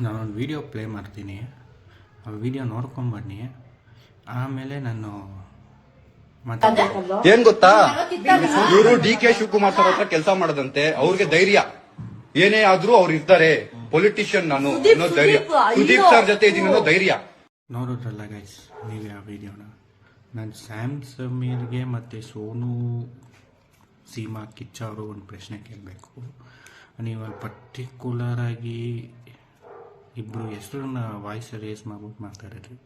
ನಾನೊಂದು video play ಮಾಡ್ತೀನಿ, ಆ ವಿಡಿಯೋ ನೋಡ್ಕೊಂಬನ್ನಿ, ಆಮೇಲೆ ನಾನು ಏನ್ ಗೊತ್ತಾ, ಇವರು DK ಶಿವಕುಮಾರ್ ಸರ್ ಹತ್ರ ಕೆಲಸ ಮಾಡದಂತೆ. ಅವ್ರಿಗೆ ಧೈರ್ಯ ಏನೇ ಆದ್ರೂ ಅವ್ರು ಇರ್ತಾರೆ, ಪೊಲಿಟಿಷಿಯನ್ ನಾನು ಅನ್ನೋ ಧೈರ್ಯ, ಸುದೀಪ್ ಸರ್ ಜೊತೆ ಇದೀನಿ ಅನ್ನೋ ಧೈರ್ಯ. ನೋಡಿದ್ರಲ್ಲ ಗೈಸ್ ನೀವು ಆ ವಿಡಿಯೋನ. ನಾನು ಸ್ಯಾಮ್ ಸಮೀರ್ಗೆ ಮತ್ತು ಸೋನು ಸೀಮಾ ಕಿಚ್ಚ ಅವರು ಒಂದು ಪ್ರಶ್ನೆ ಕೇಳಬೇಕು. ನೀವು ಅಲ್ಲಿ ಪರ್ಟಿಕ್ಯುಲರಾಗಿ ಇಬ್ಬರು ಹೆಸರನ್ನ ವಾಯ್ಸ್ ರೇಸ್ ಮಾಡ್ಬಿಟ್ಟು ಮಾತಾಡಿದ್ರಿ.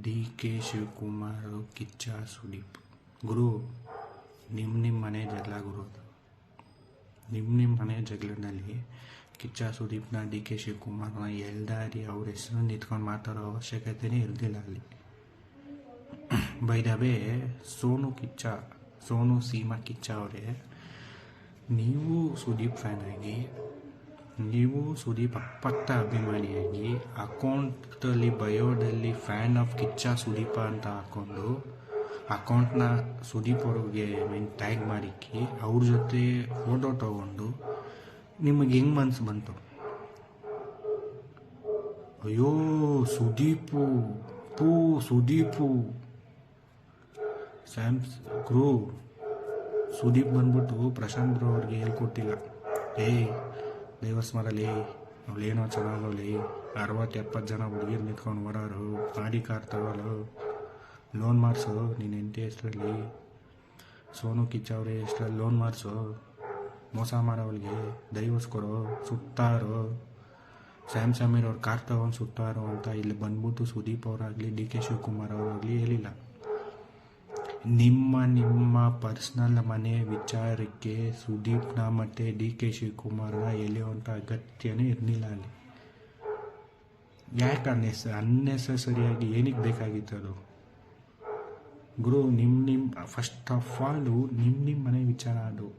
DK ಶಿವಕುಮಾರ್, ಕಿಚ್ಚ, ಸುದೀಪ್. ಗುರು, ನಿಮ್ಮ ಮನೆ ಜಗಳ ಗುರು. ನಿಮ್ಮ ಮನೆ ಜಗಳದಲ್ಲಿ ಕಿಚ್ಚ ಸುದೀಪ್ನ DK ಶಿವಕುಮಾರ್ನ ಎಲ್ದಾರಿ ಅವ್ರ ಹೆಸರನ್ನು ಇಟ್ಕೊಂಡು ಮಾತಾಡೋ ಅವಶ್ಯಕತೆನೇ ಇರಲಿಲ್ಲ ಅಲ್ಲಿ. By the way, Sonu Seema Kichcha ಅವರೇ, ನೀವು ಸುದೀಪ್ ಫ್ಯಾನ್ ಆಗಿ, ನೀವು ಸುದೀಪ್ ಅಪ್ಪತ್ತ ಅಭಿಮಾನಿಯಾಗಿ ಅಕೌಂಟಲ್ಲಿ ಬಯೋದಲ್ಲಿ ಫ್ಯಾನ್ ಆಫ್ ಕಿಚ್ಚ ಸುದೀಪ ಅಂತ ಹಾಕ್ಕೊಂಡು ಅಕೌಂಟ್ನ ಸುದೀಪ್ ಅವ್ರಿಗೆ ಟ್ಯಾಗ್ ಮಾಡಿಕ್ಕಿ ಅವ್ರ ಜೊತೆ ಫೋಟೋ ತಗೊಂಡು ನಿಮಗೆ ಹೆಂಗೆ ಮನ್ಸು ಬಂತು? ಅಯ್ಯೋ ಸುದೀಪು ಗುರು, ಸುದೀಪ್ ಬಂದ್ಬಿಟ್ಟು ಪ್ರಶಾಂತ್ ಬ್ರೋ ಅವ್ರಿಗೆ ಹೇಳ್ಕೊಟ್ಟಿಲ್ಲ, ದೇವಸ್ಮರಲ್ಲಿ ಅವಳೇನೋ ಚೆನ್ನಾಗವಳಿ, 60-70 ಜನ ಹುಡುಗಿರು ನಿಂತ್ಕೊಂಡು ಓಡಾರು, ಗಾಡಿ ಕಾರ್ ತಗೊಳ್ಳೋ, ಲೋನ್ ಮಾಡಿಸೋ ನೀನು ಹೆಂಡತಿ ಹೆಸರಲ್ಲಿ, ಸೋನು ಕಿಚ್ಚ ಅವರೇ ಹೆಸರಲ್ಲಿ ಲೋನ್ ಮಾಡಿಸೋ, ಮೋಸ ಮಾಡೋವಳಿಗೆ ಡೈವರ್ಸ್ ಕೊಡೋ, ಸುತ್ತಾರೋ, ಸ್ಯಾಮ್ ಸಮೀರ್ ಅವ್ರ ಕಾರ್ ತಗೊಂಡು ಸುತ್ತಾರೋ ಅಂತ ಇಲ್ಲಿ ಬಂದ್ಬಿಟ್ಟು ಸುದೀಪ್ ಅವರಾಗಲಿ DK ಶಿವಕುಮಾರ್ ಅವರಾಗಲಿ ಹೇಳಿಲ್ಲ. ನಿಮ್ಮ ಪರ್ಸ್ನಲ್ ಮನೆ ವಿಚಾರಕ್ಕೆ ಸುದೀಪ್ನ ಮತ್ತು DK ಶಿವಕುಮಾರ್ನ ಎಳೆಯುವಂಥ ಅಗತ್ಯನೇ ಇರಲಿಲ್ಲ ಅಲ್ಲಿ. ಯಾಕೆ ಅನ್ನೆಸರಿಯಾಗಿ ಏನಕ್ಕೆ ಬೇಕಾಗಿತ್ತು ಅದು? ಗುರು, ಫಸ್ಟ್ ಆಫ್ ಆಲು ನಿಮ್ಮ ಮನೆ ವಿಚಾರ ಅದು.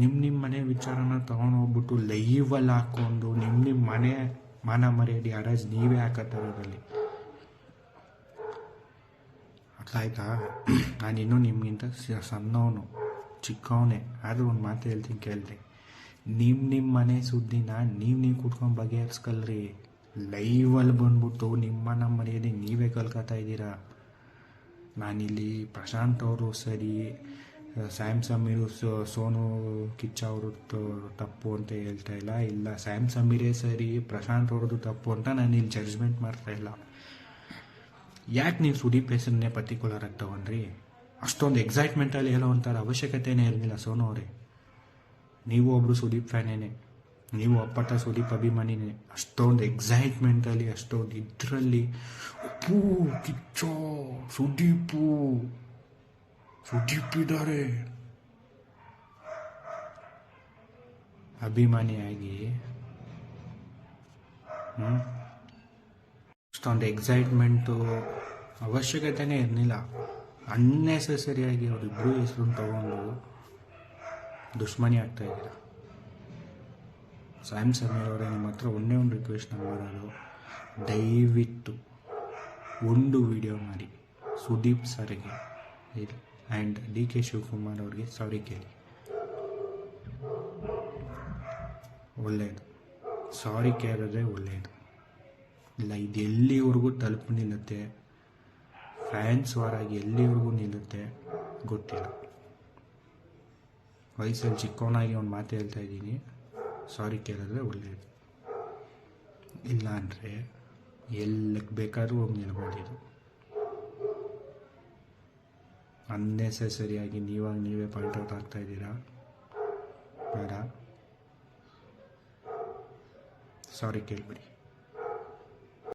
ನಿಮ್ಮ ಮನೆ ವಿಚಾರನ ತೊಗೊಂಡೋಗ್ಬಿಟ್ಟು ಲೈವಲ್ಲಿ ಹಾಕ್ಕೊಂಡು ನಿಮ್ಮ ಮನೆ ಮಾನ ಮರ್ಯಾದೆ ಹರಾಜ್ ನೀವೇ ಹಾಕತ್ತಾರಲ್ಲಿ. ಅರ್ಥ ಆಯ್ತಾ? ನಾನಿನ್ನೂ ನಿಮಗಿಂತ ಸಣ್ಣವನು, ಚಿಕ್ಕವನೇ, ಆದರೂ ಒಂದು ಮಾತು ಹೇಳ್ತೀನಿ ಕೇಳ್ರಿ. ನಿಮ್ಮ ಮನೆ ಸುದ್ದಿನ ನೀವು ಕೂತ್ಕೊಂಡು ಬಗೆಹರಿಸ್ಕಲ್ರಿ. ಲೈವಲ್ಲಿ ಬಂದ್ಬಿಟ್ಟು ನಿಮ್ಮ ಮರ್ಯಾದೆ ನೀವೇ ಕಲ್ಕೊತಾ ಇದ್ದೀರಾ. ನಾನಿಲ್ಲಿ ಪ್ರಶಾಂತ್ ಅವರು ಸರಿ, ಸ್ಯಾಮ್ ಸಮೀರು ಸೋನು ಕಿಚ್ಚ ಅವ್ರದ್ದು ತಪ್ಪು ಅಂತ ಹೇಳ್ತಾ ಇಲ್ಲ. ಸ್ಯಾಮ್ ಸಮೀರೇ ಸರಿ, ಪ್ರಶಾಂತ್ ಅವ್ರದ್ದು ತಪ್ಪು ಅಂತ ನಾನು ಇಲ್ಲಿ ಜಡ್ಜ್ಮೆಂಟ್ ಮಾಡ್ತಾ ಇಲ್ಲ. ಯಾಕೆ ನೀವು ಸುದೀಪ್ ಹೆಸರನ್ನೇ ಪರ್ಟಿಕ್ಯುಲರ್ ಆಗಿ ತಗೊಂಡ್ರಿ? ಅಷ್ಟೊಂದು ಎಕ್ಸೈಟ್ಮೆಂಟಲ್ಲಿ ಹೇಳೋ ಅಂತಾರೆ ಅವಶ್ಯಕತೆನೇ ಇರಲಿಲ್ಲ. ಸೋನು ಅವರೇ, ನೀವು ಒಬ್ಬರು ಸುದೀಪ್ ಫ್ಯಾನೇನೆ, ನೀವು ಅಪ್ಪಟ ಸುದೀಪ್ ಅಭಿಮಾನಿನೇ. ಅಷ್ಟೊಂದು ಎಕ್ಸೈಟ್ಮೆಂಟಲ್ಲಿ, ಅಷ್ಟೊಂದು ಇದರಲ್ಲಿ ಕಿಚ್ಚೋ ಸುದೀಪ್ ಇದ್ದಾರೆ ಅಭಿಮಾನಿಯಾಗಿ, ಅಷ್ಟೊಂದು ಎಕ್ಸೈಟ್ಮೆಂಟು ಅವಶ್ಯಕತೆನೇ ಇರಲಿಲ್ಲ. ಅನ್ನೆಸೆಸರಿಯಾಗಿ ಅವರಿಬ್ಬರು ಹೆಸರನ್ನು ತಗೊಂಡು ದುಶ್ಮನಿ ಆಗ್ತಾಯಿದ್ದೀರ. ಸ್ಯಾಮ್ ಸಮೀರ್ ಅವರೇ, ನಿಮ್ಮ ಹತ್ರ ಒಂದೇ ಒಂದು ರಿಕ್ವೆಸ್ಟ್ ಮಾಡೋದು, ದಯವಿಟ್ಟು ಒಂದು ವಿಡಿಯೋ ಮಾಡಿ ಸುದೀಪ್ ಸರ್ಗೆ ಆ್ಯಂಡ್ DK ಶಿವಕುಮಾರ್ ಅವ್ರಿಗೆ ಸಾರಿ ಕೇಳಿ. ಒಳ್ಳೆಯದು, ಸಾರಿ ಕೇಳಿದ್ರೆ ಒಳ್ಳೆಯದು. ಇಲ್ಲ, ಇದು ಎಲ್ಲಿವರೆಗೂ ತಲುಪು ನಿಲ್ಲುತ್ತೆ, ಫ್ಯಾನ್ಸ್ ವಾರಾಗಿ ಎಲ್ಲಿವರೆಗೂ ನಿಲ್ಲುತ್ತೆ ಗೊತ್ತಿಲ್ಲ. ವಯಸ್ಸಲ್ಲಿ ಚಿಕ್ಕವನಾಗಿ ಒಂದು ಮಾತು ಹೇಳ್ತಾ ಇದ್ದೀನಿ, ಸಾರಿ ಕೇಳಿದ್ರೆ ಒಳ್ಳೆಯದು. ಇಲ್ಲ ಅಂದರೆ ಎಲ್ಲಕ್ಕೆ ಬೇಕಾದ್ರೂ ಹೋಗಿ ನಿಲ್ಬೋದು. ಅನ್ನೆಸೆಸರಿಯಾಗಿ ನೀವೇ ಪಾಯಿಂಟ್ ಔಟ್ ಆಗ್ತಾ ಇದ್ದೀರಾ, ಬೇಡ. ಸಾರಿ ಕೇಳ್ಬಿಡಿ.